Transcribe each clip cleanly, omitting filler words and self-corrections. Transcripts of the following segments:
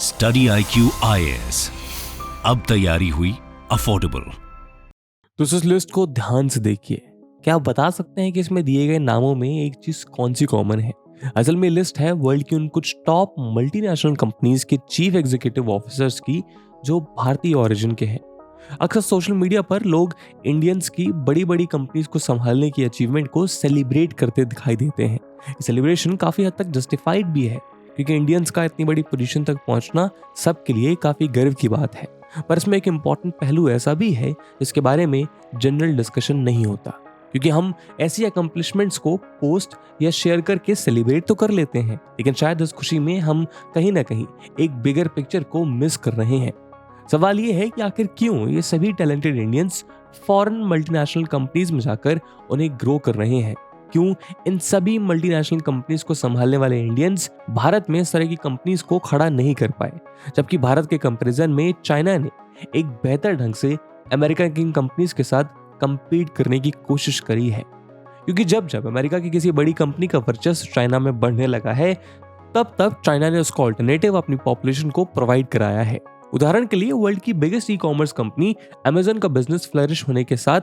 Study IQ IAS, अब तैयारी हुई अफोर्डेबल। तो इस लिस्ट को ध्यान से देखिए। क्या आप बता सकते हैं कि इसमें दिए गए नामों में एक चीज कौन सी कॉमन है? असल में लिस्ट है वर्ल्ड की उन कुछ टॉप मल्टीनेशनल कंपनीज के चीफ एग्जीक्यूटिव ऑफिसर्स की जो भारतीय ओरिजिन के हैं। अक्सर सोशल मीडिया पर लोग इंडियंस की बड़ी बड़ी कंपनीज को संभालने की अचीवमेंट को सेलिब्रेट करते दिखाई देते हैं। ये सेलिब्रेशन काफी हद तक जस्टिफाइड भी है, क्योंकि इंडियंस का इतनी बड़ी पोजीशन तक पहुंचना सबके लिए काफी गर्व की बात है। पर इसमें एक इम्पॉर्टेंट पहलू ऐसा भी है जिसके बारे में जनरल डिस्कशन नहीं होता, क्योंकि हम ऐसी अकम्पलिशमेंट्स को पोस्ट या शेयर करके सेलिब्रेट तो कर लेते हैं, लेकिन शायद इस खुशी में हम कहीं ना कहीं एक बिगर पिक्चर को मिस कर रहे हैं। सवाल ये है कि आखिर क्यों ये सभी talented Indians foreign multinational companies में जाकर उन्हें ग्रो कर रहे हैं? क्यों इन सभी मल्टीनेशनल कंपनीज को संभालने वाले इंडियंस भारत में इस तरह की कंपनीज को खड़ा नहीं कर पाए, जबकि भारत के कंपैरिजन में चाइना ने एक बेहतर ढंग से अमेरिका की कंपनीज के साथ कंपीट करने की कोशिश करी है? क्योंकि जब जब अमेरिका की किसी बड़ी कंपनी का वर्चस्व चाइना में बढ़ने लगा है, तब तब चाइना ने उसका ऑल्टरनेटिव अपनी पॉपुलेशन को प्रोवाइड कराया है। उदाहरण के लिए वर्ल्ड की बिगेस्ट ई-कॉमर्स कंपनी अमेज़न का बिजनेस फ्लरिश होने के साथ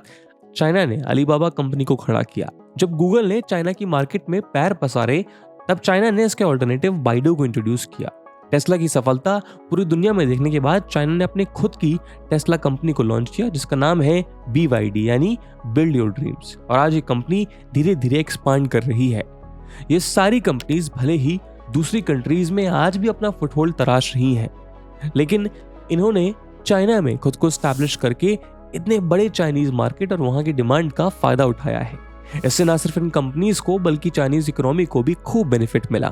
चाइना ने अलीबाबा कंपनी को खड़ा किया। जब गूगल ने चाइना की मार्केट में पैर पसारे, तब चाइना ने इसके ऑल्टरनेटिव बाइडू को इंट्रोड्यूस किया। टेस्ला की सफलता पूरी दुनिया में देखने के बाद चाइना ने अपने खुद की टेस्ला कंपनी को लॉन्च किया, जिसका नाम है BYD यानी बिल्ड योर ड्रीम्स, और आज ये कंपनी धीरे धीरे एक्सपांड कर रही है। ये सारी कंपनीज भले ही दूसरी कंट्रीज में आज भी अपना फुटहोल्ड तराश रही हैं, लेकिन इन्होंने चाइना में खुद को स्टैब्लिश करके इतने बड़े चाइनीज मार्केट और वहां की डिमांड का फायदा उठाया है। इससे न सिर्फ इन कंपनीज को बल्कि चाइनीज इकोनॉमी को भी खूब बेनिफिट मिला।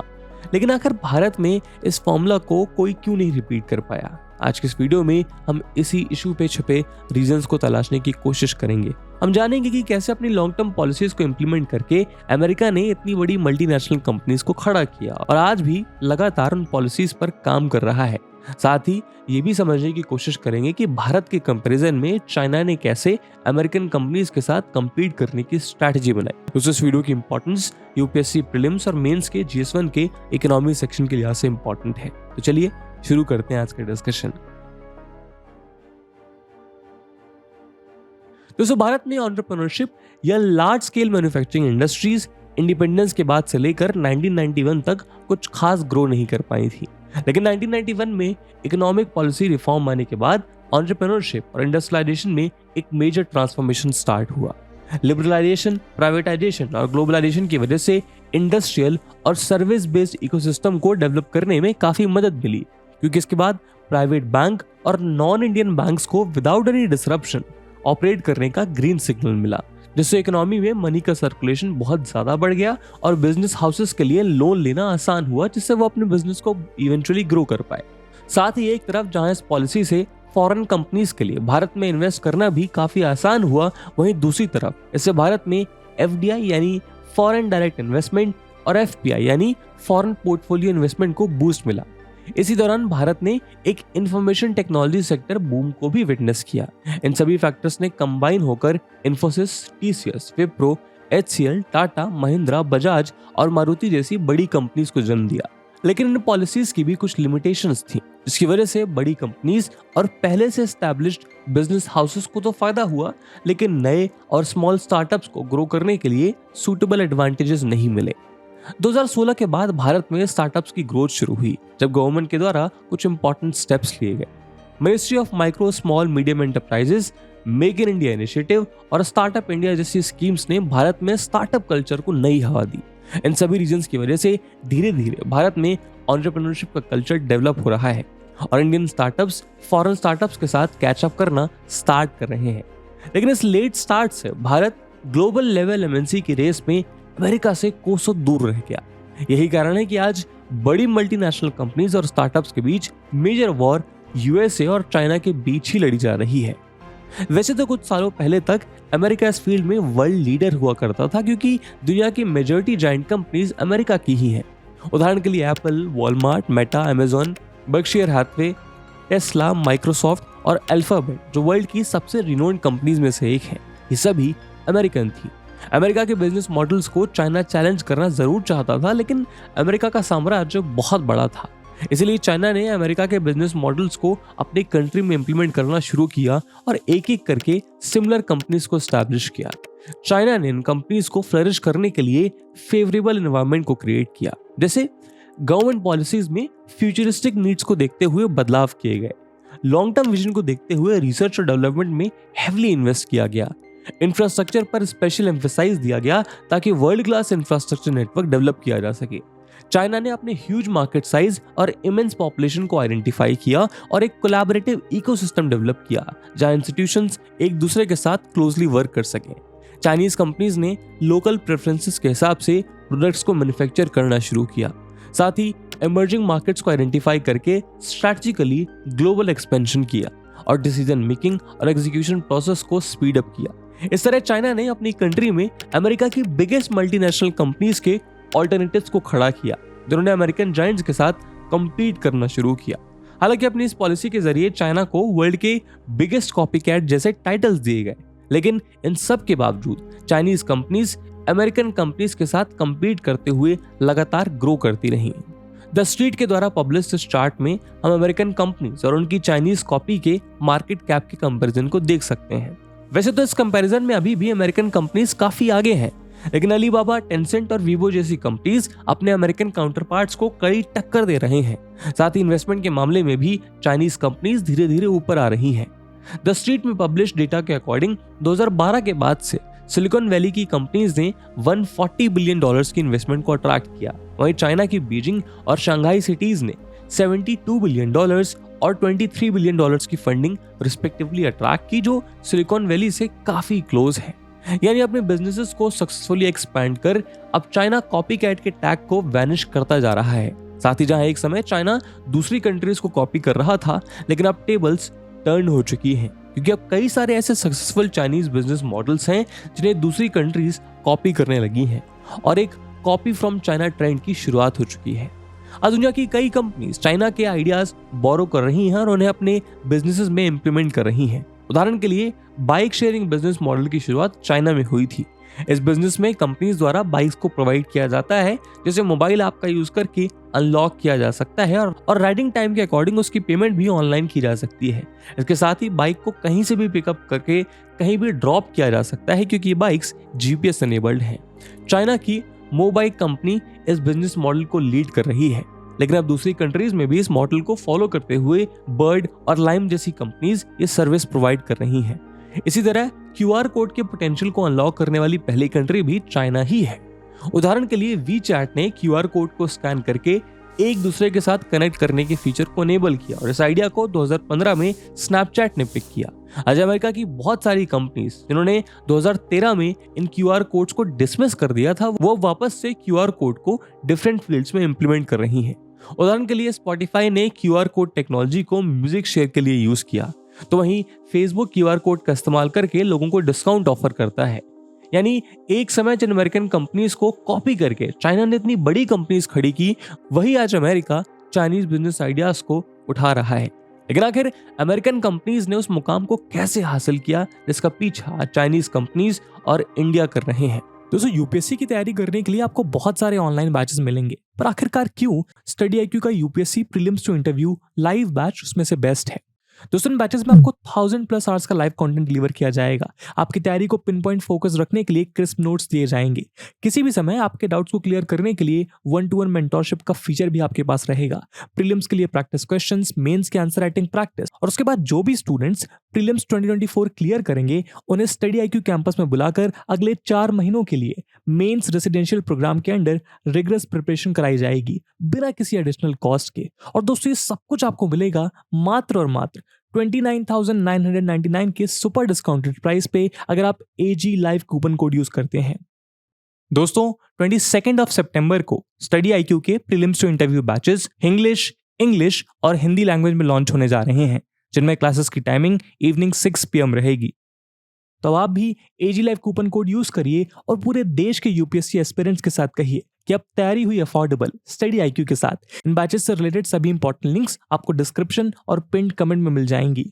लेकिन आखिर भारत में इस फॉर्मूला को कोई क्यों नहीं रिपीट कर पाया? आज के इस वीडियो में हम इसी इशू पे छुपे रीजंस को तलाशने की कोशिश करेंगे। हम जानेंगे कि कैसे अपनी लॉन्ग टर्म पॉलिसीज को इम्प्लीमेंट करके अमेरिका ने इतनी बड़ी मल्टीनेशनल कंपनीज को खड़ा किया और आज भी लगातार उन पॉलिसीज पर काम कर रहा है। साथ ही ये भी समझने की कोशिश करेंगे कि भारत के कंपैरिजन में चाइना ने कैसे अमेरिकन कंपनीज के साथ कंपीट करने की स्ट्रैटेजी बनाई। तो इस वीडियो की इंपॉर्टेंस यूपीएससी प्रीलिम्स और मेंस के GS1 के इकोनॉमी सेक्शन के लिहाज से इंपॉर्टेंट है। तो चलिए शुरू करते हैं आज का डिस्कशन। दोस्तों, भारत में एंटरप्रेन्योरशिप या large scale manufacturing industries independence के बाद से लेकर 1991 तक कुछ खास ग्रो नहीं कर पाई थी, लेकिन 1991 में इकोनॉमिक पॉलिसी रिफॉर्म आने के बाद एंटरप्रेन्योरशिप और इंडस्ट्रियलाइजेशन में एक मेजर ट्रांसफॉर्मेशन स्टार्ट हुआ। लिबरलाइजेशन, प्राइवेटाइजेशन और ग्लोबलाइजेशन की वजह से इंडस्ट्रियल और सर्विस बेस्ड इकोसिस्टम को डेवलप करने में काफी मदद मिली, क्योंकि इसके बाद प्राइवेट बैंक और नॉन इंडियन बैंक्स को विदाउट एनी डिसरप्शन ऑपरेट करने का ग्रीन सिग्नल मिला, जिससे इकोनॉमी में मनी का सर्कुलेशन बहुत ज्यादा बढ़ गया और बिजनेस हाउसेस के लिए लोन लेना आसान हुआ, जिससे वो अपने बिजनेस को इवेंचुअली ग्रो कर पाए। साथ ही एक तरफ जहां इस पॉलिसी से फॉरेन कंपनीज के लिए भारत में इन्वेस्ट करना भी काफी आसान हुआ, वहीं दूसरी तरफ इससे भारत में FDI यानी फॉरेन डायरेक्ट इन्वेस्टमेंट और FPI यानी फॉरेन पोर्टफोलियो इन्वेस्टमेंट को बूस्ट मिला। इसी दौरान भारत ने एक इंफॉर्मेशन टेक्नोलॉजी सेक्टर बूम को भी विटनेस किया। इन सभी फैक्टर्स ने कंबाइन होकर इन्फोसिस, TCS, विप्रो, HCL, टाटा, महिंद्रा, बजाज और मारुति जैसी बड़ी कंपनीज को जन्म दिया। लेकिन इन पॉलिसीज की भी कुछ लिमिटेशंस थी, जिसकी वजह से बड़ी कंपनीज और पहले से एस्टैब्लिश्ड बिजनेस हाउसेस को तो फायदा हुआ, लेकिन नए और स्मॉल स्टार्टअप्स को ग्रो करने के लिए सूटेबल एडवांटेजेस नहीं मिले। 2016 के बाद भारत में स्टार्टअप्स की ग्रोथ शुरू हुई, जब गवर्नमेंट के द्वारा कुछ इंपॉर्टेंट स्टेप्स लिए गए। Ministry of micro small medium enterprises, make in India initiative और स्टार्टअप इंडिया जैसी स्कीम्स ने भारत में स्टार्टअप कल्चर को नई हवा दी। इन सभी रीजंस की वजह से धीरे धीरे भारत में एंटरप्रेन्योरशिप का कल्चर डेवलप हो रहा है और इंडियन स्टार्टअप्स फॉरेन स्टार्टअप्स के साथ कैच अप करना स्टार्ट कर रहे हैं। लेकिन इस लेट स्टार्ट से भारत ग्लोबल लेवल MNC की रेस में अमेरिका से कोसों दूर रह गया। यही कारण है कि आज बड़ी मल्टीनेशनल कंपनीज और स्टार्टअप्स के बीच मेजर वॉर USA और चाइना के बीच ही लड़ी जा रही है। वैसे तो कुछ सालों पहले तक अमेरिका इस फील्ड में वर्ल्ड लीडर हुआ करता था, क्योंकि दुनिया की मेजॉरिटी जायंट कंपनीज अमेरिका की ही हैं। उदाहरण के लिए Apple, Walmart, Meta, Amazon, Berkshire Hathaway, Tesla, Microsoft और अल्फाबेट, जो वर्ल्ड की सबसे रिनोन्ड कंपनीज में से एक है, ये सभी अमेरिकन थी। अमेरिका के बिजनेस मॉडल्स को चाइना चैलेंज करना जरूर चाहता था, लेकिन अमेरिका का साम्राज्य बहुत बड़ा था, इसलिए चाइना ने अमेरिका के बिजनेस मॉडल्स को अपनी कंट्री में इंप्लीमेंट करना शुरू किया और एक एक करके सिमिलर कंपनीज को एस्टैब्लिश किया। चाइना ने इन कंपनीज को फ्लरिश करने के लिए फेवरेबल एनवायरनमेंट को क्रिएट किया, जैसे गवर्नमेंट पॉलिसीज में फ्यूचरिस्टिक नीड्स को देखते हुए बदलाव किए गए, लॉन्ग टर्म विजन को देखते हुए रिसर्च और डेवलपमेंट में हेवली इन्वेस्ट किया गया, इंफ्रास्ट्रक्चर पर स्पेशल एम्फेसाइज दिया गया ताकि world class infrastructure network develop किया जा सके। चाइना ने अपने ह्यूज मार्केट साइज और इमेंस पॉपुलेशन को आइडेंटिफाई किया और एक कोलैबोरेटिव इकोसिस्टम डेवलप किया जहां इंस्टीट्यूशंस एक दूसरे के साथ क्लोजली वर्क कर सकें। चाइनीज कंपनीज ने लोकल प्रेफरेंसेस के हिसाब से प्रोडक्ट्स को मैन्युफैक्चर करना शुरू किया, साथ ही इमर्जिंग मार्केट्स को आइडेंटिफाई करके स्ट्रैटेजिकली ग्लोबल एक्सपेंशन किया और डिसीजन मेकिंग और एग्जीक्यूशन प्रोसेस को स्पीड अप किया। इस तरह चाइना ने अपनी कंट्री में अमेरिका की बिगेस्ट मल्टीनेशनल कंपनीज के ऑल्टरनेटिव्स को खड़ा किया, जिन्होंने अमेरिकन जायंट्स के साथ कम्पीट करना शुरू किया। हालांकि अपनी इस पॉलिसी के जरिए चाइना को वर्ल्ड के बिगेस्ट कॉपीकैट जैसे टाइटल्स दिए गए, लेकिन इन सब के बावजूद चाइनीज कंपनीज अमेरिकन कंपनीज के साथ कम्पीट करते हुए लगातार ग्रो करती रही। द स्ट्रीट के द्वारा पब्लिश इस चार्ट में हम अमेरिकन कंपनीज और उनकी चाइनीज कॉपी के मार्केट कैप के कंपैरिजन को देख सकते हैं। वैसे तो इस कंपैरिजन में अभी भी अमेरिकन कंपनीज काफी आगे हैं, लेकिन अलीबाबा, टेंसेंट और वीवो जैसी कंपनीज अपने अमेरिकन काउंटरपार्ट्स को कड़ी टक्कर दे रहे हैं। साथ ही इन्वेस्टमेंट के मामले में भी चाइनीज कंपनीज धीरे धीरे ऊपर आ रही हैं। द स्ट्रीट में पब्लिश डेटा के अकॉर्डिंग 2012 के बाद से सिलिकॉन वैली की कंपनीज ने $140 बिलियन की इन्वेस्टमेंट को अट्रैक्ट किया। वहीं चाइना की बीजिंग और शंघाई सिटीज ने $72 बिलियन और $23 बिलियन की फंडिंग रिस्पेक्टिवली अट्रैक्ट की, जो सिलिकॉन वैली से काफी क्लोज है। यानी अपने बिजनेसेस को सक्सेसफुली एक्सपैंड कर अब चाइना कॉपीकैट के टैग को वैनिश करता जा रहा है। साथ ही जहां एक समय चाइना दूसरी कंट्रीज को कॉपी कर रहा था, लेकिन अब टेबल्स टर्न हो चुकी हैं, क्योंकि अब कई सारे ऐसे सक्सेसफुल चाइनीज बिजनेस मॉडल्स हैं जिन्हें दूसरी कंट्रीज कॉपी करने लगी हैं और एक कॉपी फ्रॉम चाइना ट्रेंड की शुरुआत हो चुकी है। आज दुनिया की कई कंपनीज चाइना के आइडियाज बोरो कर रही हैं और उन्हें अपने बिजनेसेस में इंप्लीमेंट कर रही हैं। उदाहरण के लिए बाइक शेयरिंग बिजनेस मॉडल की शुरुआत चाइना में हुई थी। इस बिजनेस में कंपनीज द्वारा बाइक्स को प्रोवाइड किया जाता है, जैसे मोबाइल ऐप का यूज करके अनलॉक किया जा सकता है और राइडिंग टाइम के अकॉर्डिंग उसकी पेमेंट भी ऑनलाइन की जा सकती है। इसके साथ ही बाइक को कहीं से भी पिकअप करके कहीं भी ड्रॉप किया जा सकता है, क्योंकि ये बाइक्स जीपीएस एनेबल्ड हैं। चाइना की मोबाइक कंपनी इस बिजनेस मॉडल को लीड कर रही है, लेकिन अब दूसरी कंट्रीज में भी इस मॉडल को फॉलो करते हुए बर्ड और लाइम जैसी कंपनीज ये सर्विस प्रोवाइड कर रही हैं। इसी तरह क्यूआर कोड के पोटेंशियल को अनलॉक करने वाली पहली कंट्री भी चाइना ही है। उदाहरण के लिए वीचैट ने क्यूआर कोड को स्कैन करके एक दूसरे के साथ कनेक्ट करने के फीचर को इनेबल किया और इस आइडिया को 2015 में स्नैपचैट ने पिक किया। आज अमेरिका की बहुत सारी कंपनीज जिन्होंने 2013 में इन क्यूआर कोड्स को डिसमिस कर दिया था, वो वापस से क्यूआर कोड को डिफरेंट फील्ड्स में इंप्लीमेंट कर रही हैं। उदाहरण के लिए स्पॉटिफाई ने क्यूआर कोड टेक्नोलॉजी को म्यूजिक शेयर के लिए यूज किया, तो वहीं फेसबुक क्यूआर कोड का इस्तेमाल करके लोगों को डिस्काउंट ऑफर करता है। यानी एक समय जिन अमेरिकन कंपनीज को कॉपी करके चाइना ने इतनी बड़ी कंपनीज खड़ी की, वही आज अमेरिका चाइनीज बिजनेस आइडियाज को उठा रहा है। लेकिन आखिर अमेरिकन कंपनीज ने उस मुकाम को कैसे हासिल किया, जिसका पीछा चाइनीज कंपनीज और इंडिया कर रहे हैं। दोस्तों, यूपीएससी की तैयारी करने के लिए आपको बहुत सारे ऑनलाइन बैचेस मिलेंगे, पर आखिरकार क्यों स्टडी आईक्यू का UPSC prelims to interview live batch उसमें से बेस्ट है। दोस्तों, इन बैचेस में आपको 1000+ आवर्स का लाइव कंटेंट डिलीवर किया जाएगा। आपकी तैयारी को पिन पॉइंट फोकस रखने के लिए क्रिस्प नोट्स दिए जाएंगे। किसी भी समय आपके डाउट्स को क्लियर करने के लिए 1-to-1 मेंटोरशिप का फीचर भी आपके पास रहेगा। प्रीलिम्स के लिए प्रैक्टिस क्वेश्चंस, मेंस के आंसर राइटिंग प्रैक्टिस, और उसके बाद जो भी स्टूडेंट्स प्रीलिम्स 2024 क्लियर करेंगे उन्हें स्टडी आईक्यू कैंपस में बुलाकर अगले 4 महीनों के लिए मेंस रेसिडेंशियल प्रोग्राम के अंडर रिगरस प्रिपरेशन कराई जाएगी बिना किसी एडिशनल कॉस्ट के। और दोस्तों, ये सब कुछ आपको मिलेगा मात्र और मात्र 29,999 के सुपर डिस्काउंटेड प्राइस पे, अगर आप AG live coupon code use करते हैं। दोस्तों, 22 सितंबर को स्टडी आईक्यू के prelims to interview batches English और हिंदी लैंग्वेज में लॉन्च होने जा रहे हैं, जिनमें क्लासेस की टाइमिंग इवनिंग 6 PM रहेगी। तो आप भी AG live coupon code use करिए और पूरे देश के यूपीएससी एस्पिरेंट्स के साथ कहिए कि अब तैयारी हुई अफोर्डेबल स्टडी आईक्यू के साथ। इन बैचेस से रिलेटेड सभी इंपॉर्टेंट लिंक्स आपको डिस्क्रिप्शन और पिन्ड कमेंट में मिल जाएंगी।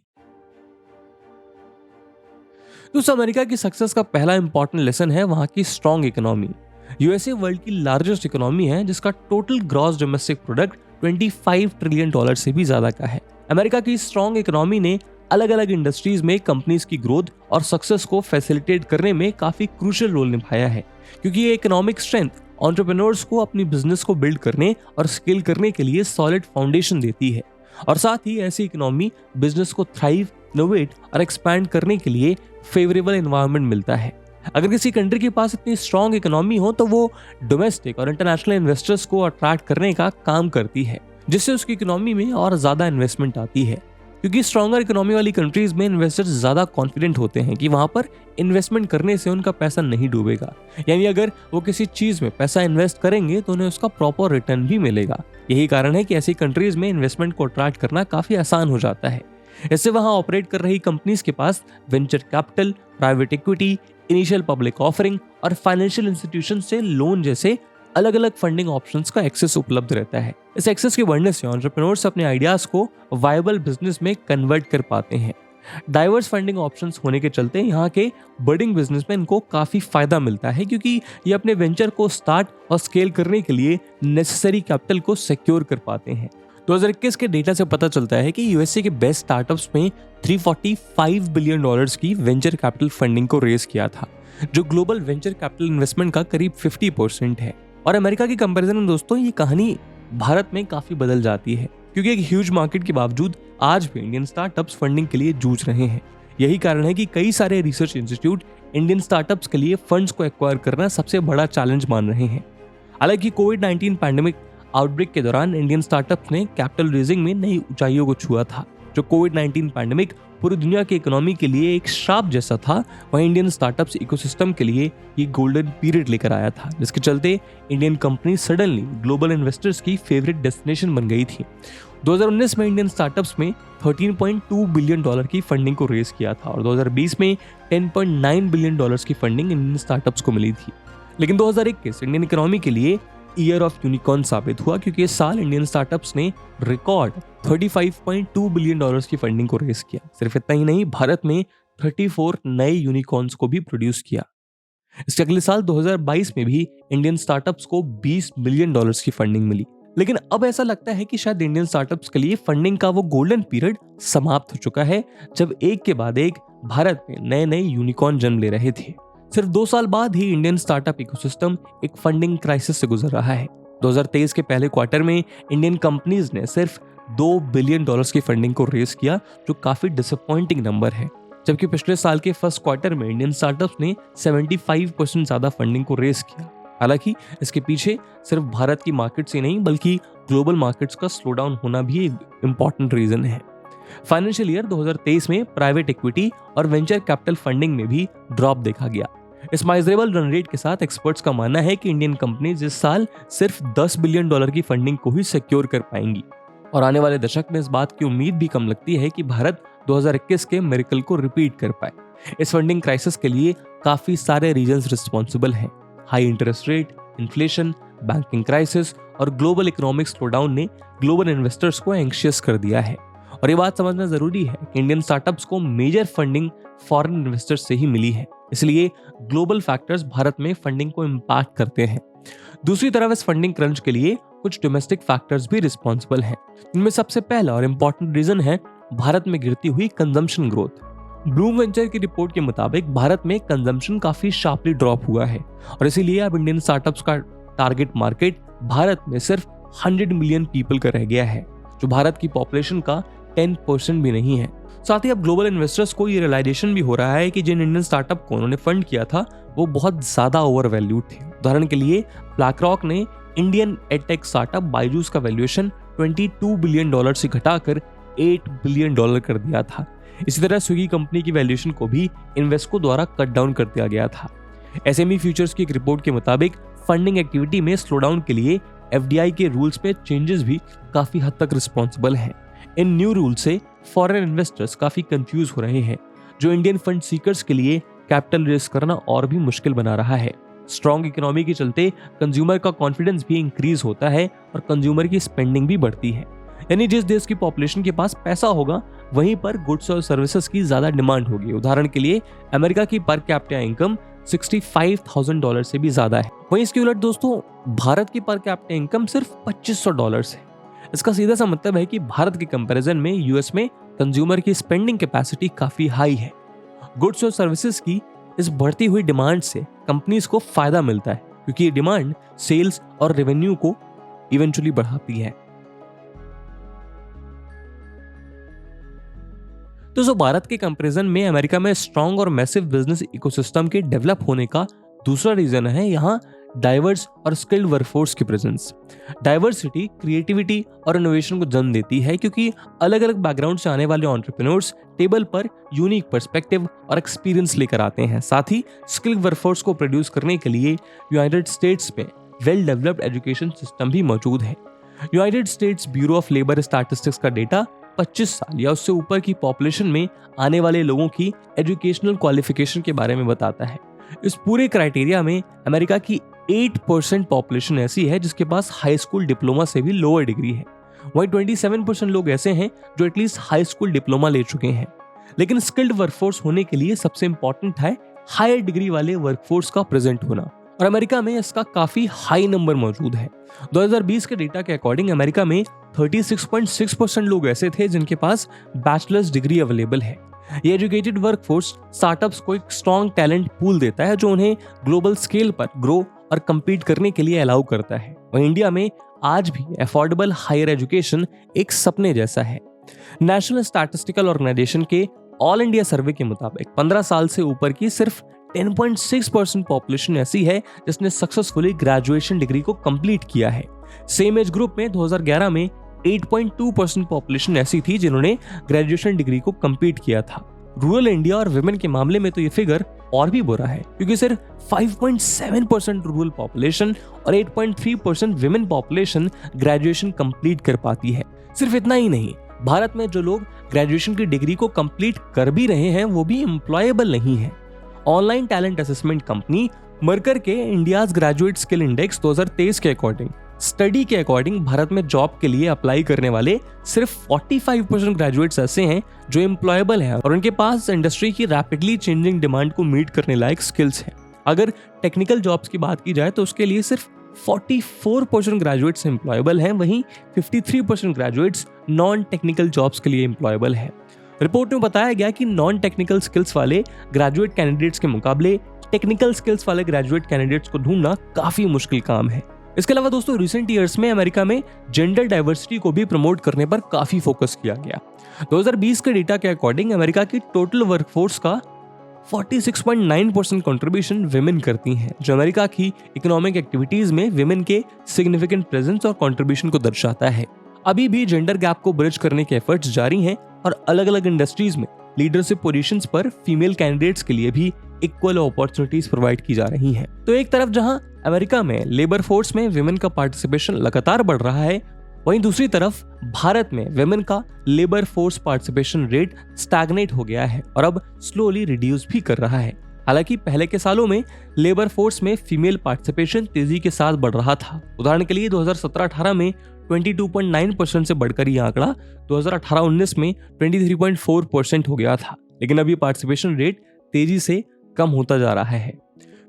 दोस्तों, अमेरिका की सक्सेस का पहला इंपॉर्टेंट लेसन है वहां की स्ट्रॉन्ग इकोनॉमी। यूएसए वर्ल्ड की लार्जेस्ट इकोनॉमी है, जिसका total gross domestic product $25 trillion से भी ज्यादा का है। अमेरिका की स्ट्रॉन्ग इकोनॉमी ने अलग अलग इंडस्ट्रीज में कंपनीज की ग्रोथ और सक्सेस को फैसिलिटेट करने में काफी क्रूशियल रोल निभाया है, क्योंकि ये इकोनॉमिक स्ट्रेंथ एंटरप्रेन्योर्स को अपनी बिजनेस को बिल्ड करने और स्केल करने के लिए सॉलिड फाउंडेशन देती है। और साथ ही ऐसी इकोनॉमी बिजनेस को थ्राइव, इनोवेट और एक्सपैंड करने के लिए फेवरेबल एनवायरनमेंट मिलता है। अगर किसी कंट्री के पास इतनी स्ट्रॉन्ग इकोनॉमी हो तो वो डोमेस्टिक और इंटरनेशनल इन्वेस्टर्स को अट्रैक्ट करने का काम करती है, जिससे उसकी इकोनॉमी में और ज्यादा इन्वेस्टमेंट आती है। क्योंकि स्ट्रॉन्गर इकोनॉमी वाली कंट्रीज में इन्वेस्टर्स ज्यादा कॉन्फिडेंट होते हैं कि वहां पर इन्वेस्टमेंट करने से उनका पैसा नहीं डूबेगा, यानी अगर वो किसी चीज में पैसा इन्वेस्ट करेंगे तो उन्हें उसका प्रॉपर रिटर्न भी मिलेगा। यही कारण है कि ऐसी कंट्रीज में इन्वेस्टमेंट को अट्रैक्ट करना काफी आसान हो जाता है। इससे वहां ऑपरेट कर रही कंपनीज के पास venture capital, private equity, initial public offering और फाइनेंशियल इंस्टीट्यूशन से लोन जैसे अलग अलग फंडिंग ऑप्शंस का एक्सेस उपलब्ध रहता है। इस एक्सेस के बढ़ने से एंटरप्रेन्योर्स अपने आइडियाज को वायबल बिजनेस में कन्वर्ट कर पाते हैं। डाइवर्स फंडिंग ऑप्शंस होने के चलते यहाँ के बडिंग बिजनेसमैन को काफी फायदा मिलता है, क्योंकि ये अपने वेंचर को स्टार्ट और स्केल करने के लिए नेसेसरी कैपिटल को सिक्योर कर पाते हैं। 2021 के डेटा से पता चलता है कि यूएसए के बेस्ट स्टार्टअप्स में $345 बिलियन की वेंचर कैपिटल फंडिंग को रेज किया था, जो ग्लोबल वेंचर कैपिटल इन्वेस्टमेंट का करीब 50% है। और अमेरिका की कंपैरिजन में दोस्तों ये कहानी भारत में काफी बदल जाती है, क्योंकि एक ह्यूज मार्केट के बावजूद आज भी इंडियन स्टार्टअप्स फंडिंग के लिए जूझ रहे हैं। यही कारण है कि कई सारे रिसर्च इंस्टीट्यूट इंडियन स्टार्टअप्स के लिए फंड्स को एक्वायर करना सबसे बड़ा चैलेंज मान रहे हैं। हालांकि कोविड-19 पैंडेमिक आउटब्रेक के दौरान इंडियन स्टार्टअप्स ने कैपिटल रेजिंग में नई ऊंचाइयों को छुआ था। जो कोविड-19 पैंडेमिक पूरी दुनिया की इकोनॉमी के लिए एक श्राप जैसा था, वहीं इंडियन स्टार्टअप्स इकोसिस्टम के लिए ये गोल्डन पीरियड लेकर आया था, जिसके चलते Indian company suddenly global investors की फेवरेट डेस्टिनेशन बन गई थी। 2019 में इंडियन स्टार्टअप्स में $13.2 बिलियन की फंडिंग को रेज किया था और 2020 में $10.9 बिलियन की फंडिंग इंडियन स्टार्टअप्स को मिली थी। लेकिन 2021 इंडियन इकोनॉमी के लिए ईयर ऑफ यूनिकॉर्न साबित हुआ, क्योंकि इस साल इंडियन स्टार्टअप्स ने रिकॉर्ड $35.2 बिलियन की फंडिंग को रेस किया। सिर्फ इतना ही नहीं, भारत में 34 नए यूनिकॉर्न्स को भी प्रोड्यूस किया। इसके अगले साल 2022 में भी इंडियन स्टार्टअप्स को $20 बिलियन की फंडिंग मिली। लेकिन अब ऐसा लगता है कि शायद इंडियन स्टार्टअप्स के लिए फंडिंग का वो गोल्डन पीरियड समाप्त हो चुका है, जब एक के बाद एक भारत में नए नए यूनिकॉर्न जन्म ले रहे थे। सिर्फ 2 साल बाद ही इंडियन स्टार्टअप इकोसिस्टम एक फंडिंग क्राइसिस से गुजर रहा है। 2023 के पहले क्वार्टर में इंडियन कंपनीज ने सिर्फ $2 बिलियन की फंडिंग को रेज किया, जो काफी डिसअपॉइंटिंग नंबर है। जबकि पिछले साल के फर्स्ट क्वार्टर में इंडियन स्टार्टअप्स ने 75% ज्यादा फंडिंग को रेज किया। हालांकि इसके पीछे सिर्फ भारत की मार्केट से नहीं, बल्कि ग्लोबल मार्केट्स का स्लो डाउन होना भी एक इंपॉर्टेंट रीजन है। फाइनेंशियल ईयर 2023 में प्राइवेट इक्विटी और वेंचर कैपिटल फंडिंग में भी ड्रॉप देखा गया। इस माइजरेबल रन रेट के साथ एक्सपर्ट्स का मानना है कि इंडियन कंपनीज इस साल सिर्फ $10 बिलियन की फंडिंग को ही सिक्योर कर पाएंगी। और आने वाले दशक में इस बात की उम्मीद भी कम लगती है कि भारत 2021 के मिरेकल को रिपीट कर पाए। इस फंडिंग क्राइसिस के लिए काफी सारे रीजंस रिस्पॉन्सिबल हैं। High interest rate, inflation, banking crisis और ग्लोबल इकोनॉमिक स्लोडाउन ने ग्लोबल इन्वेस्टर्स को एंग्शियस कर दिया है। और ये बात समझना जरूरी है कि इंडियन स्टार्टअप्स को मेजर फंडिंग फॉरेन इन्वेस्टर्स से ही मिली है, इसलिए ग्लोबल फैक्टर्स भारत में फंडिंग को इम्पैक्ट करते हैं। दूसरी तरफ इस फंडिंग क्रंच के लिए कुछ डोमेस्टिक फैक्टर्स भी रिस्पॉन्सिबल हैं। इनमें सबसे पहला और इम्पोर्टेंट रीजन है भारत में गिरती हुई कंजम्पशन ग्रोथ। ब्लूम वेंचर की रिपोर्ट के मुताबिक भारत में कंजम्पशन काफी शार्पली ड्रॉप हुआ है और इसीलिए अब इंडियन स्टार्टअप्स का टारगेट मार्केट भारत में सिर्फ 100 मिलियन पीपल का रह गया है, जो भारत की पॉपुलेशन का 10% भी नहीं है। साथ ही अब ग्लोबल इन्वेस्टर्स को ये रियलाइजेशन भी हो रहा है कि जिन इंडियन स्टार्टअप को उन्होंने फंड किया था वो बहुत ज्यादा ओवर वैल्यूड थे। उदाहरण के लिए ब्लैकरॉक ने इंडियन एडटेक स्टार्टअप बायजूस का वैल्यूएशन $22 बिलियन से घटाकर $8 बिलियन कर दिया था। इसी तरह स्विगी कंपनी की वैल्यूएशन को भी इन्वेस्को द्वारा कट डाउन कर दिया गया था। एसएमई फ्यूचर्स की एक रिपोर्ट के मुताबिक फंडिंग एक्टिविटी में स्लोडाउन के लिए एफडीआई के रूल्स में चेंजेस भी काफी हद तक रिस्पॉन्सिबल हैं। इन न्यू रूल से फॉरेन इन्वेस्टर्स काफी कंफ्यूज हो रहे हैं, जो इंडियन फंड सीकर्स के लिए कैपिटल रेज करना और भी मुश्किल बना रहा है। स्ट्रॉन्ग इकोनॉमी के चलते कंज्यूमर का कॉन्फिडेंस भी इंक्रीज होता है और कंज्यूमर की स्पेंडिंग भी बढ़ती है। यानी जिस देश की पॉपुलेशन के पास पैसा होगा वहीं पर गुड्स और सर्विसेज की ज्यादा डिमांड होगी। उदाहरण के लिए अमेरिका की पर कैपिटा इनकम $65,000 से भी ज्यादा है। वहीं इसके उलट दोस्तों भारत की पर कैपिटा इनकम सिर्फ $2,500 है। इसका सीधा सा मतलब है कि भारत के कंपैरिजन में यूएस में कंज्यूमर की स्पेंडिंग कैपेसिटी काफी हाई है। गुड्स और सर्विसेज की इस बढ़ती हुई डिमांड से कंपनीज को फायदा मिलता है, क्योंकि ये डिमांड सेल्स और रेवेन्यू को इवेंचुअली बढ़ाती है। तो भारत के कंपैरिजन में अमेरिका में स्ट्रांग और मैसिव बिजनेस इकोसिस्टम के डेवलप होने का दूसरा रीजन है यहाँ डाइवर्स और स्किल्ड वर्कफोर्स की प्रेजेंस। डाइवर्सिटी क्रिएटिविटी और इनोवेशन को जन्म देती है, क्योंकि अलग अलग बैकग्राउंड से आने वाले एंटरप्रेन्योर्स टेबल पर यूनिक पर्सपेक्टिव और एक्सपीरियंस लेकर आते हैं। साथ ही स्किल्ड वर्कफोर्स को प्रोड्यूस करने के लिए यूनाइटेड स्टेट्स में वेल डेवलप्ड एजुकेशन सिस्टम भी मौजूद है। United states bureau of labour statistics का डेटा 25 साल या उससे ऊपर की पॉपुलेशन में आने वाले लोगों की एजुकेशनल क्वालिफिकेशन के बारे में बताता है। इस पूरे क्राइटेरिया में अमेरिका की 8% पॉपुलेशन ऐसी है जिसके पास हाई स्कूल डिप्लोमा से भी लोअर डिग्री है। वहीं 27% लोग ऐसे हैं जो एटलीस्ट हाई स्कूल डिप्लोमा ले चुके हैं। लेकिन स्किल्ड वर्कफोर्स होने के लिए सबसे इंपॉर्टेंट है हायर डिग्री वाले वर्कफोर्स का प्रेजेंट होना, और अमेरिका में इसका काफी हाई नंबर मौजूद है। 2020 के डेटा के अकॉर्डिंग अमेरिका में 36.6% लोग ऐसे थे जिनके पास बैचलर्स डिग्री अवेलेबल है। ये एजुकेटेड वर्कफोर्स स्टार्टअप्स को एक स्ट्रॉन्ग टैलेंट पूल देता है जो उन्हें ग्लोबल स्केल पर ग्रो और compete करने के लिए अलाउ करता है। वहीं इंडिया में आज भी अफोर्डेबल हायर एजुकेशन एक सपने जैसा है। नेशनल स्टैटिस्टिकल ऑर्गेनाइजेशन के ऑल इंडिया सर्वे के मुताबिक 15 साल से ऊपर की सिर्फ 10.6% पॉपुलेशन ऐसी है जिसने सक्सेसफुली ग्रेजुएशन डिग्री को कंप्लीट किया है। सेम एज ग्रुप में 2011 में 8.2% पॉपुलेशन ऐसी थी जिन्होंने ग्रेजुएशन डिग्री को कंप्लीट किया था। रूरल इंडिया और विमेन के मामले में तो ये फिगर और भी बुरा है, क्योंकि सिर्फ 5.7% रूरल पॉपुलेशन और 8.3% विमेन पॉपुलेशन ग्रेजुएशन कंप्लीट कर पाती है। सिर्फ इतना ही नहीं, भारत में जो लोग ग्रेजुएशन की डिग्री को कंप्लीट कर भी रहे हैं वो भी एम्प्लॉयबल नहीं है। ऑनलाइन टैलेंट असेसमेंट कंपनी मर्कर के इंडियाज ग्रेजुएट स्किल इंडेक्स 2023 के अकॉर्डिंग स्टडी के अकॉर्डिंग भारत में जॉब के लिए अप्लाई करने वाले सिर्फ 45% ग्रेजुएट्स ऐसे हैं जो एम्प्लॉयबल हैं और उनके पास इंडस्ट्री की रैपिडली चेंजिंग डिमांड को मीट करने लायक स्किल्स हैं। अगर टेक्निकल जॉब्स की बात की जाए तो उसके लिए सिर्फ 44% ग्रेजुएट्स एम्प्लॉयबल हैं, वहीं 53% ग्रेजुएट्स नॉन टेक्निकल जॉब्स के लिए एम्प्लॉयबल है। रिपोर्ट में बताया गया कि नॉन टेक्निकल स्किल्स वाले ग्रेजुएट कैंडिडेट्स के मुकाबले टेक्निकल स्किल्स वाले ग्रेजुएट कैंडिडेट्स को ढूंढना काफी मुश्किल काम है। इसके अलावा दोस्तों रिसेंट ईयर्स में अमेरिका में जेंडर डाइवर्सिटी को भी प्रमोट करने पर काफी फोकस किया गया। 2020 के डेटा के अकॉर्डिंग अमेरिका की टोटल वर्कफोर्स का 46.9% कंट्रीब्यूशन विमेन करती हैं, जो अमेरिका की इकोनॉमिक एक्टिविटीज में विमेन के सिग्निफिकेंट प्रेजेंस और कंट्रीब्यूशन को दर्शाता है। अभी भी जेंडर गैप को ब्रिज करने के एफर्ट्स जारी हैं और अलग अलग इंडस्ट्रीज में लीडरशिप पोजीशंस पर फीमेल कैंडिडेट्स के लिए भी इक्वल अपॉर्चुनिटीज प्रोवाइड की जा रही हैं। तो एक तरफ जहां अमेरिका में लेबर फोर्स में विमेन का पार्टिसिपेशन लगातार बढ़ रहा है, वहीं दूसरी तरफ भारत में विमेन का labour force participation rate stagnate हो गया है और अब स्लोली रिड्यूस भी कर रहा है। हालांकि पहले के सालों में लेबर फोर्स में फीमेल पार्टिसिपेशन तेजी के साथ बढ़ रहा था। उदाहरण के लिए 2017-18 में 22.9% से बढ़कर यह आंकड़ा 2018-19 में 23.4% हो गया था, लेकिन अब ये पार्टिसिपेशन रेट तेजी से कम होता जा रहा है।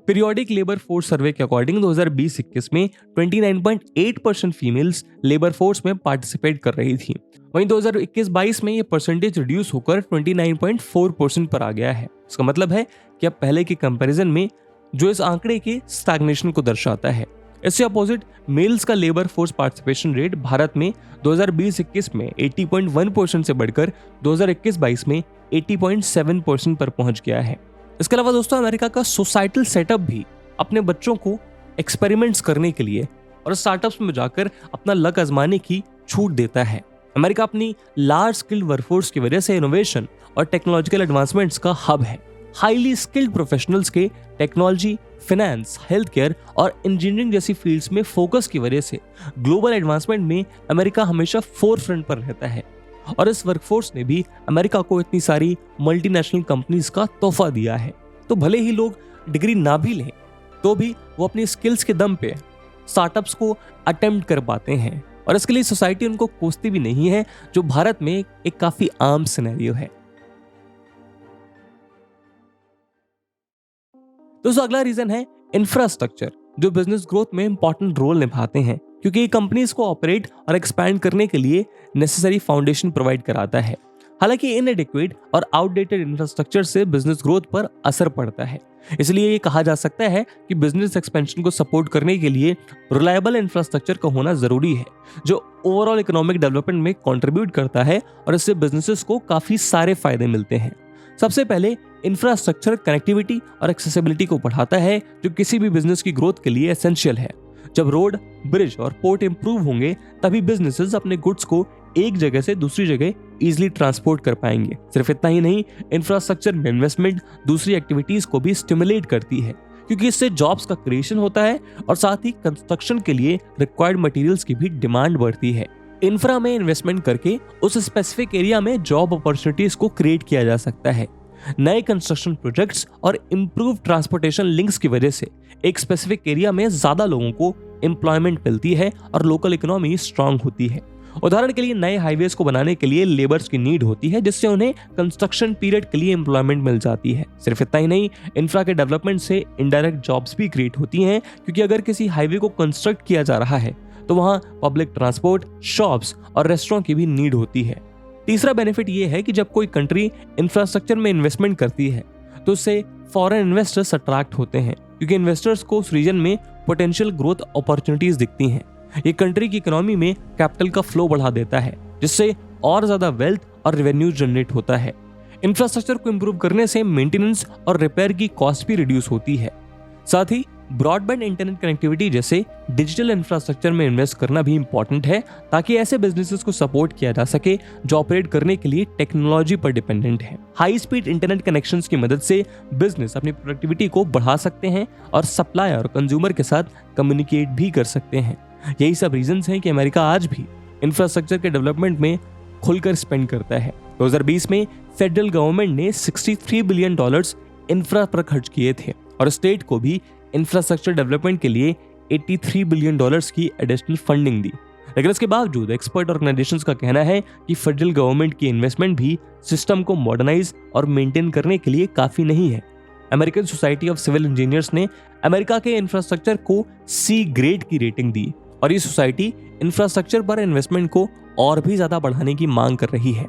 पीरियोडिक लेबर फोर्स सर्वे के अकॉर्डिंग 2020-21 में 29.8% फीमेल्स लेबर फोर्स में पार्टिसिपेट कर रही थी, वहीं 2021-22 में ये परसेंटेज रिड्यूस होकर 29.4% पर आ गया है। इसका मतलब है कि अब पहले के कंपैरिजन में जो इस आंकड़े के स्टैग्नेशन को दर्शाता है। इससे अपोजिट मेल्स का labour force participation rate Bharat में 2020-21 में 80.1% से बढ़कर 2021-22 में 80.7% पर पहुंच गया है। इसके अलावा दोस्तों अमेरिका का सोसाइटल सेटअप भी अपने बच्चों को एक्सपेरिमेंट्स करने के लिए और स्टार्टअप्स में जाकर अपना लक आजमाने की छूट देता है। अमेरिका अपनी लार्ज स्किल्ड वर्कफोर्स की वजह से इनोवेशन और टेक्नोलॉजिकल एडवांसमेंट्स का हब है। हाईली स्किल्ड प्रोफेशनल्स के टेक्नोलॉजी, फाइनेंस, हेल्थ केयर और इंजीनियरिंग जैसी फील्ड्स में फोकस की वजह से ग्लोबल एडवांसमेंट में अमेरिका हमेशा फोरफ्रंट पर रहता है और इस वर्कफोर्स ने भी अमेरिका को इतनी सारी मल्टीनेशनल कंपनीज का तोहफा दिया है। तो भले ही लोग डिग्री ना भी लें तो भी वो अपनी स्किल्स के दम पे स्टार्टअप्स को अटेम्प्ट कर पाते हैं और इसके लिए सोसाइटी उनको कोसती भी नहीं है, जो भारत में एक काफी आम सिनेरियो है। दोस्तों अगला रीजन है इंफ्रास्ट्रक्चर, जो बिजनेस ग्रोथ में इंपॉर्टेंट रोल निभाते हैं। क्योंकि ये कंपनीज को ऑपरेट और एक्सपैंड करने के लिए नेसेसरी फाउंडेशन प्रोवाइड कराता है। हालांकि इनएडिक्वेट और आउटडेटेड इंफ्रास्ट्रक्चर से बिजनेस ग्रोथ पर असर पड़ता है। इसलिए ये कहा जा सकता है कि बिजनेस एक्सपेंशन को सपोर्ट करने के लिए रिलायबल इंफ्रास्ट्रक्चर का होना जरूरी है, जो ओवरऑल इकोनॉमिक डेवलपमेंट में कंट्रीब्यूट करता है और इससे बिजनेसेस को काफी सारे फायदे मिलते हैं। सबसे पहले इंफ्रास्ट्रक्चर कनेक्टिविटी और एक्सेसिबिलिटी को बढ़ाता है, जो किसी भी बिजनेस की ग्रोथ के लिए एसेंशियल है। जब रोड, ब्रिज और पोर्ट इंप्रूव होंगे तभी बिजनेसेस अपने गुड्स को एक जगह से दूसरी जगह इजीली ट्रांसपोर्ट कर पाएंगे। सिर्फ इतना ही नहीं, इंफ्रास्ट्रक्चर में इन्वेस्टमेंट दूसरी एक्टिविटीज को भी स्टिमुलेट करती है, क्योंकि इससे जॉब्स का क्रिएशन होता है और साथ ही कंस्ट्रक्शन के लिए रिक्वायर्ड मटेरियल्स की भी डिमांड बढ़ती है। इंफ्रा में इन्वेस्टमेंट करके उस स्पेसिफिक एरिया में जॉब अपॉर्चुनिटीज को क्रिएट किया जा सकता है। नए कंस्ट्रक्शन प्रोजेक्ट्स और इम्प्रूव ट्रांसपोर्टेशन लिंक्स की वजह से एक स्पेसिफिक एरिया में ज्यादा लोगों को एम्प्लॉयमेंट मिलती है और लोकल इकोनॉमी स्ट्रांग होती है। उदाहरण के लिए नए हाईवेज को बनाने के लिए लेबर्स की नीड होती है, जिससे उन्हें कंस्ट्रक्शन पीरियड के लिए एम्प्लॉयमेंट मिल जाती है। सिर्फ इतना ही नहीं, इंफ्रा के डेवलपमेंट से इनडायरेक्ट जॉब्स भी क्रिएट होती हैं, क्योंकि अगर किसी हाईवे को कंस्ट्रक्ट किया जा रहा है तो वहां पब्लिक ट्रांसपोर्ट, शॉप्स और रेस्टोरेंट की भी नीड होती है। तीसरा बेनिफिट ये है कि जब कोई कंट्री इंफ्रास्ट्रक्चर में इन्वेस्टमेंट करती है तो उससे फॉरेन इन्वेस्टर्स अट्रैक्ट होते हैं, क्योंकि इन्वेस्टर्स को उस रीजन में पोटेंशियल ग्रोथ अपॉर्चुनिटीज दिखती हैं। ये कंट्री की इकोनॉमी में कैपिटल का फ्लो बढ़ा देता है, जिससे और ज्यादा वेल्थ और रेवेन्यू जनरेट होता है। इंफ्रास्ट्रक्चर को इंप्रूव करने से मेंटेनेंस और रिपेयर की कॉस्ट भी रिड्यूस होती है। साथ ही ब्रॉडबैंड इंटरनेट कनेक्टिविटी जैसे डिजिटल इंफ्रास्ट्रक्चर में इन्वेस्ट करना भी इंपॉर्टेंट है, ताकि ऐसे बिजनेसेस को सपोर्ट किया जा सके जो ऑपरेट करने के लिए टेक्नोलॉजी पर डिपेंडेंट है। हाई स्पीड इंटरनेट कनेक्शंस की मदद से बिजनेस अपनी प्रोडक्टिविटी को बढ़ा सकते हैं और सप्लायर और कंज्यूमर के साथ कम्युनिकेट भी कर सकते हैं। यही सब रीजंस हैं कि अमेरिका आज भी इंफ्रास्ट्रक्चर के डेवलपमेंट में खुलकर स्पेंड करता है। 2020 में फेडरल गवर्नमेंट ने $63 बिलियन इंफ्रा पर खर्च किए थे और स्टेट को भी इंफ्रास्ट्रक्चर डेवलपमेंट के लिए $83 बिलियन की एडिशनल फंडिंग दी। लेकिन इसके बावजूद एक्सपर्ट ऑर्गेनाइजेशंस का कहना है कि फेडरल गवर्नमेंट की इन्वेस्टमेंट भी सिस्टम को मॉडर्नाइज और मेंटेन करने के लिए काफी नहीं है। American Society of Civil Engineers ने अमेरिका के इंफ्रास्ट्रक्चर को C ग्रेड की रेटिंग दी और ये सोसाइटी इंफ्रास्ट्रक्चर पर इन्वेस्टमेंट को और भी ज्यादा बढ़ाने की मांग कर रही है।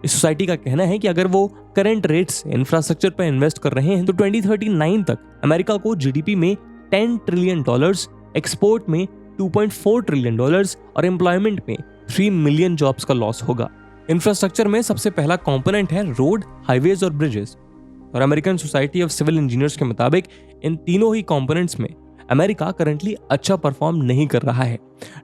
इस सोसाइटी का कहना है कि अगर वो करंट रेट से इंफ्रास्ट्रक्चर पर इन्वेस्ट कर रहे हैं तो 2039 तक अमेरिका को जीडीपी में $10 ट्रिलियन, एक्सपोर्ट में $2.4 ट्रिलियन और एम्प्लॉयमेंट में 3 मिलियन जॉब्स का लॉस होगा। इंफ्रास्ट्रक्चर में सबसे पहला कंपोनेंट है रोड, हाईवेज और ब्रिजेस, और American Society of Civil Engineers के मुताबिक इन तीनों ही कंपोनेंट्स में अमेरिका करंटली अच्छा परफॉर्म नहीं कर रहा है।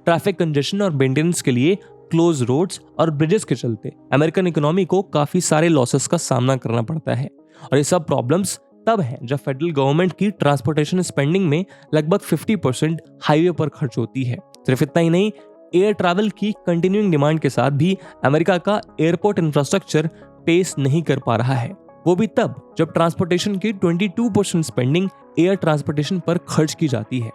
ट्रैफिक कंजेशन और मेंटेनेंस के लिए क्लोज रोड्स और ब्रिजेस के चलते अमेरिकन इकोनॉमी को काफी सारे लॉसेस का सामना करना पड़ता है, और ये सब प्रॉब्लम्स तब हैं जब फेडरल गवर्नमेंट की ट्रांसपोर्टेशन स्पेंडिंग में लगभग 50% हाईवे पर खर्च होती है। सिर्फ इतना ही नहीं, एयर ट्रैवल की कंटिन्यूइंग डिमांड के साथ भी अमेरिका का एयरपोर्ट इंफ्रास्ट्रक्चर पेस नहीं कर पा रहा है, वो भी तब जब ट्रांसपोर्टेशन की 22% स्पेंडिंग एयर ट्रांसपोर्टेशन पर खर्च की जाती है।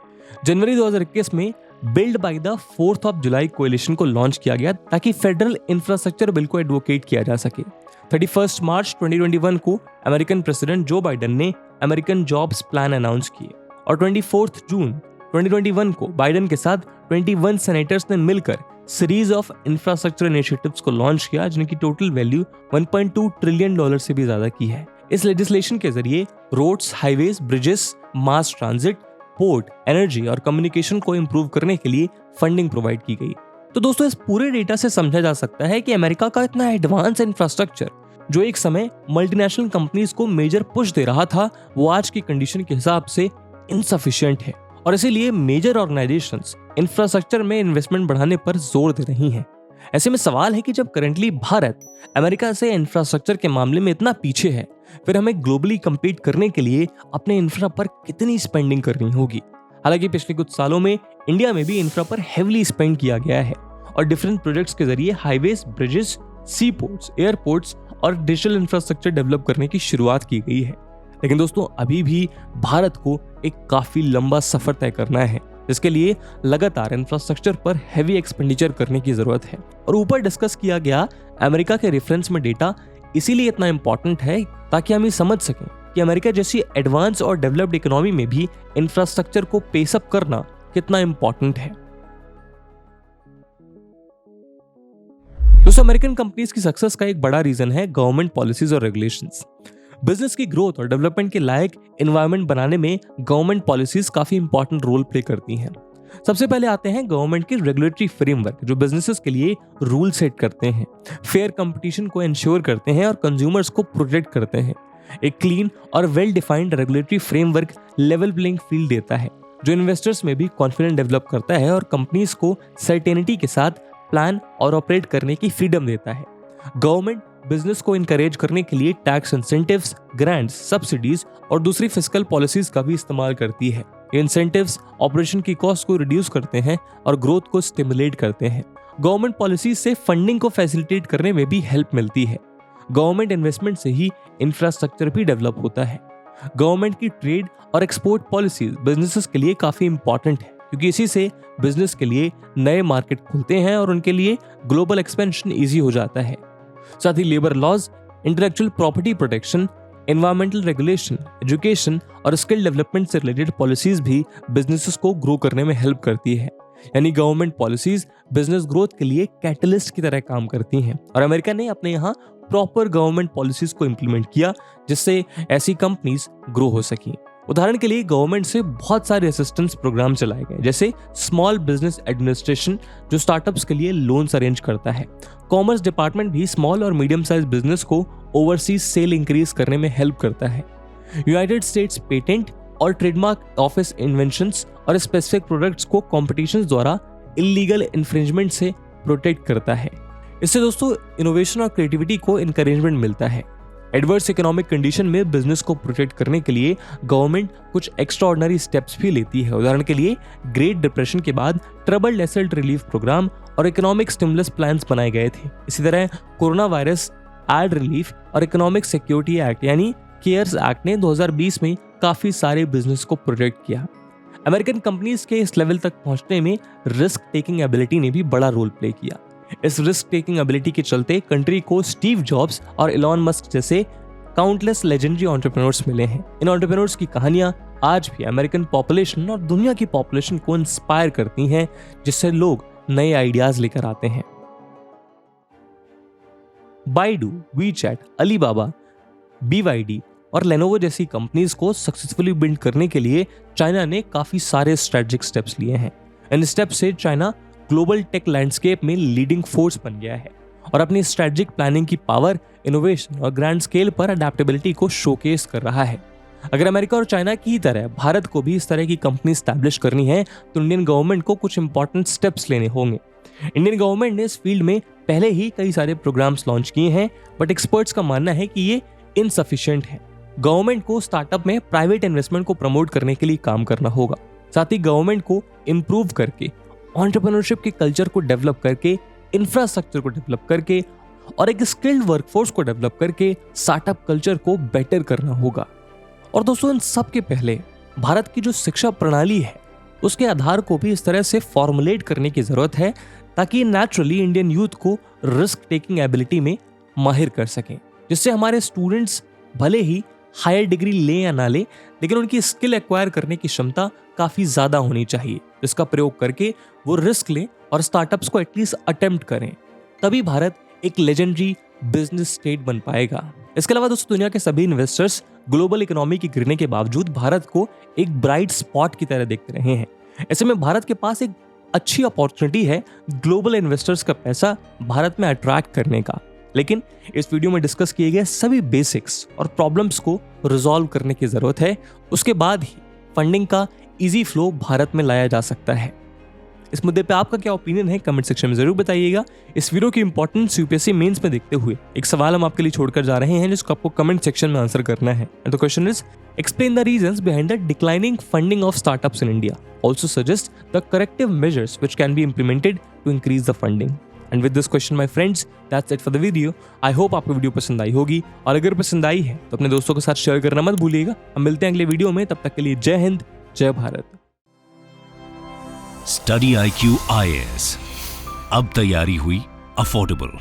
जनवरी 2021 में build by the 4th of July coalition को लॉन्च किया गया ताकि फेडरल इंफ्रास्ट्रक्चर बिल को एडवोकेट किया जा सके। 31 मार्च 2021 को अमेरिकन प्रेसिडेंट जो बाइडेन ने अमेरिकन जॉब्स प्लान अनाउंस किए और 24 जून 2021 को बाइडेन के साथ 21 सेनेटर्स ने मिलकर सीरीज ऑफ इंफ्रास्ट्रक्चर इनिशिएटिव्स को लॉन्च किया, जिनकी टोटल वैल्यू $1.2 ट्रिलियन से भी ज्यादा की है। इस लेजिस्लेशन के जरिए roads, highways, bridges, mass transit, port, energy और कम्युनिकेशन को इंप्रूव करने के लिए फंडिंग प्रोवाइड की गई। तो दोस्तों, इस पूरे डेटा से समझा जा सकता है कि अमेरिका का इतना एडवांस इंफ्रास्ट्रक्चर, जो एक समय मल्टीनेशनल कंपनीज को मेजर पुश दे रहा था, वो आज की कंडीशन के हिसाब से इनसफिशिएंट है, और इसीलिए मेजर ऑर्गेनाइजेशंस इंफ्रास्ट्रक्चर में इन्वेस्टमेंट बढ़ाने पर जोर दे रही हैं। ऐसे में सवाल है कि जब करंटली भारत अमेरिका से इंफ्रास्ट्रक्चर के मामले में इतना पीछे है, फिर हमें ग्लोबली कम्पीट करने के लिए अपने इंफ्रा पर कितनी स्पेंडिंग करनी होगी। हालांकि पिछले कुछ सालों में इंडिया में भी इंफ्रा पर हेवली स्पेंड किया गया है और डिफरेंट प्रोजेक्ट्स के जरिए हाईवेज, ब्रिजेस, सी पोर्ट्स, एयरपोर्ट्स और डिजिटल इंफ्रास्ट्रक्चर डेवलप करने की शुरुआत की गई है। लेकिन दोस्तों, अभी भी भारत को एक काफी लंबा सफर तय करना है, जिसके लिए लगातार इंफ्रास्ट्रक्चर पर हेवी एक्सपेंडिचर करने की जरूरत है। और ऊपर डिस्कस किया गया अमेरिका के रेफरेंस में डेटा इसीलिए इतना इंपॉर्टेंट है ताकि हम ये समझ सकें कि अमेरिका जैसी एडवांस और डेवलप्ड इकोनॉमी में भी इंफ्रास्ट्रक्चर को पेसअप करना कितना इंपॉर्टेंट है। दोस्तों अमेरिकन कंपनीज की सक्सेस का एक बड़ा रीजन है गवर्नमेंट पॉलिसीज और रेगुलेशंस। बिजनेस की ग्रोथ और डेवलपमेंट के लायक एनवायरनमेंट बनाने में गवर्नमेंट पॉलिसीज काफी इंपॉर्टेंट रोल प्ले करती हैं। सबसे पहले आते हैं गवर्नमेंट के रेगुलेटरी फ्रेमवर्क, जो बिजनेसेस के लिए रूल सेट करते हैं, फेयर कंपटीशन को इंश्योर करते हैं और कंज्यूमर्स को प्रोटेक्ट करते हैं। एक क्लीन और well defined regulatory framework level playing field देता है, जो इन्वेस्टर्स में भी कॉन्फिडेंस डेवलप करता है और कंपनीज को सर्टेनिटी के साथ प्लान और ऑपरेट करने की फ्रीडम देता है। गवर्नमेंट बिजनेस को इनकरेज करने के लिए टैक्स इंसेंटिव्स, ग्रांट्स, सब्सिडीज और दूसरी फिस्कल पॉलिसीज का भी इस्तेमाल करती है। ये इंसेंटिव्स ऑपरेशन की कॉस्ट को रिड्यूस करते हैं और ग्रोथ को स्टिमुलेट करते हैं। गवर्नमेंट पॉलिसीज से फंडिंग को फैसिलिटेट करने में भी हेल्प मिलती है। गवर्नमेंट इन्वेस्टमेंट से ही इंफ्रास्ट्रक्चर भी डेवलप होता है। गवर्नमेंट की ट्रेड और एक्सपोर्ट पॉलिसीज बिजनेसेस के लिए काफी इंपॉर्टेंट है, क्योंकि इसी से बिजनेस के लिए नए मार्केट खुलते हैं और उनके लिए ग्लोबल एक्सपेंशन ईजी हो जाता है। साथ ही labour laws, intellectual property protection, environmental regulation, education और स्किल डेवलपमेंट से रिलेटेड पॉलिसीज भी बिजनेसेस को ग्रो करने में हेल्प करती है। यानी गवर्नमेंट पॉलिसीज बिजनेस ग्रोथ के लिए कैटलिस्ट की तरह काम करती हैं और अमेरिका ने अपने यहाँ प्रॉपर गवर्नमेंट पॉलिसीज को इंप्लीमेंट किया, जिससे ऐसी कंपनीज ग्रो हो सकी। उदाहरण के लिए गवर्नमेंट से बहुत सारे असिस्टेंस प्रोग्राम चलाए गए, जैसे स्मॉल बिजनेस एडमिनिस्ट्रेशन, जो स्टार्टअप्स के लिए लोन्स अरेंज करता है। कॉमर्स डिपार्टमेंट भी स्मॉल और मीडियम साइज बिजनेस को ओवरसीज सेल इंक्रीज करने में हेल्प करता है। यूनाइटेड स्टेट्स पेटेंट और ट्रेडमार्क ऑफिस इन्वेंशंस और स्पेसिफिक प्रोडक्ट्स को कॉम्पिटिशन्स द्वारा इलीगल इन्फ्रिंजमेंट से प्रोटेक्ट करता है। इससे दोस्तों इनोवेशन और क्रिएटिविटी को इनकरेजमेंट मिलता है। एडवर्स इकोनॉमिक कंडीशन में बिजनेस को प्रोटेक्ट करने के लिए गवर्नमेंट कुछ एक्स्ट्राऑर्डिनरी स्टेप्स भी लेती है। उदाहरण के लिए ग्रेट डिप्रेशन के बाद ट्रबल्ड एसेट रिलीफ प्रोग्राम और इकोनॉमिक स्टिमुलस प्लान्स बनाए गए थे। इसी तरह कोरोना वायरस एड रिलीफ और इकोनॉमिक सिक्योरिटी एक्ट यानी केयर्स एक्ट ने 2020 में काफी सारे बिजनेस को प्रोटेक्ट किया। अमेरिकन कंपनीज के इस लेवल तक पहुंचने में रिस्क टेकिंग एबिलिटी ने भी बड़ा रोल प्ले किया। इस रिस्क टेकिंग एबिलिटी के चलते कंट्री को स्टीव जॉब्स और इलॉन मस्क जैसे काउंटलेस लेजेंडरी एंटरप्रेन्योर्स मिले हैं। इन एंटरप्रेन्योर्स की कहानियां आज भी अमेरिकन पॉपुलेशन और दुनिया की पॉपुलेशन को इंस्पायर करती हैं, जिससे लोग नए आइडियाज लेकर आते हैं। बाइडू, वीचैट, अलीबाबा, BYD और लेनोवो जैसी कंपनीज को सक्सेसफुली बिल्ड करने के लिए चाइना ने काफी सारे स्ट्रेटेजिक स्टेप्स लिए हैं। इन स्टेप्स से चाइना ग्लोबल टेक लैंडस्केप में लीडिंग फोर्स बन गया है और अपनी स्ट्रेटेजिक प्लानिंग की पावर, इनोवेशन और ग्रैंड स्केल पर अडेप्टेबिलिटी को शोकेस कर रहा है। अगर अमेरिका और चाइना की तरह भारत को भी इस तरह की कंपनी स्टैब्लिश करनी है तो इंडियन गवर्नमेंट को कुछ इंपॉर्टेंट स्टेप्स लेने होंगे। इंडियन गवर्नमेंट ने इस फील्ड में पहले ही कई सारे प्रोग्राम्स लॉन्च किए हैं, बट एक्सपर्ट्स का मानना है कि ये इनसफिशिएंट है। गवर्नमेंट को स्टार्टअप में प्राइवेट इन्वेस्टमेंट को प्रमोट करने के लिए काम करना होगा। साथ ही गवर्नमेंट को इम्प्रूव करके, एंटरप्रेन्योरशिप के कल्चर को डेवलप करके, इंफ्रास्ट्रक्चर को डेवलप करके और एक स्किल्ड वर्कफोर्स को डेवलप करके स्टार्टअप कल्चर को बेटर करना होगा। और दोस्तों इन सब के पहले भारत की जो शिक्षा प्रणाली है उसके आधार को भी इस तरह से फॉर्मुलेट करने की जरूरत है ताकि नेचुरली इंडियन यूथ को रिस्क टेकिंग एबिलिटी में माहिर कर सकें, जिससे हमारे स्टूडेंट्स भले ही हायर डिग्री ले या ना ले, लेकिन उनकी स्किल एक्वायर करने की क्षमता काफी ज्यादा होनी चाहिए, जिसका प्रयोग करके वो रिस्क लें और स्टार्टअप्स को एटलीस्ट अटेम्प्ट करें। तभी भारत एक लेजेंडरी बिजनेस स्टेट बन पाएगा। इसके अलावा दोस्तों दुनिया के सभी इन्वेस्टर्स ग्लोबल इकोनॉमी के गिरने के बावजूद भारत को एक ब्राइट स्पॉट की तरह देखते रहे हैं। ऐसे में भारत के पास एक अच्छी अपॉर्चुनिटी है ग्लोबल इन्वेस्टर्स का पैसा भारत में अट्रैक्ट करने का। लेकिन इस वीडियो में डिस्कस किए गए सभी बेसिक्स और प्रॉब्लम्स को रिजॉल्व करने की जरूरत है। उसके बाद ही फंडिंग का इजी फ्लो भारत में लाया जा सकता है। इस मुद्दे पे आपका क्या ओपिनियन है कमेंट सेक्शन में जरूर बताइएगा। इस वीडियो की इंपॉर्टेंस यूपीएससी मेंस में देखते हुए एक सवाल हम आपके लिए छोड़कर जा रहे हैं जिसको आपको कमेंट सेक्शन में आंसर करना है। The question is explain the reasons behind the declining funding of startups in India. Also suggest the corrective measures which can be implemented to increase the funding. And with this question my friends that's it for the video. I hope आपको video पसंद आई होगी और अगर पसंद आई है तो अपने दोस्तों के साथ शेयर करना मत भूलिएगा। हम मिलते हैं अगले वीडियो में, तब तक के लिए जय हिंद, जय भारत। स्टडी IQ IAS अब तैयारी हुई अफोर्डेबल।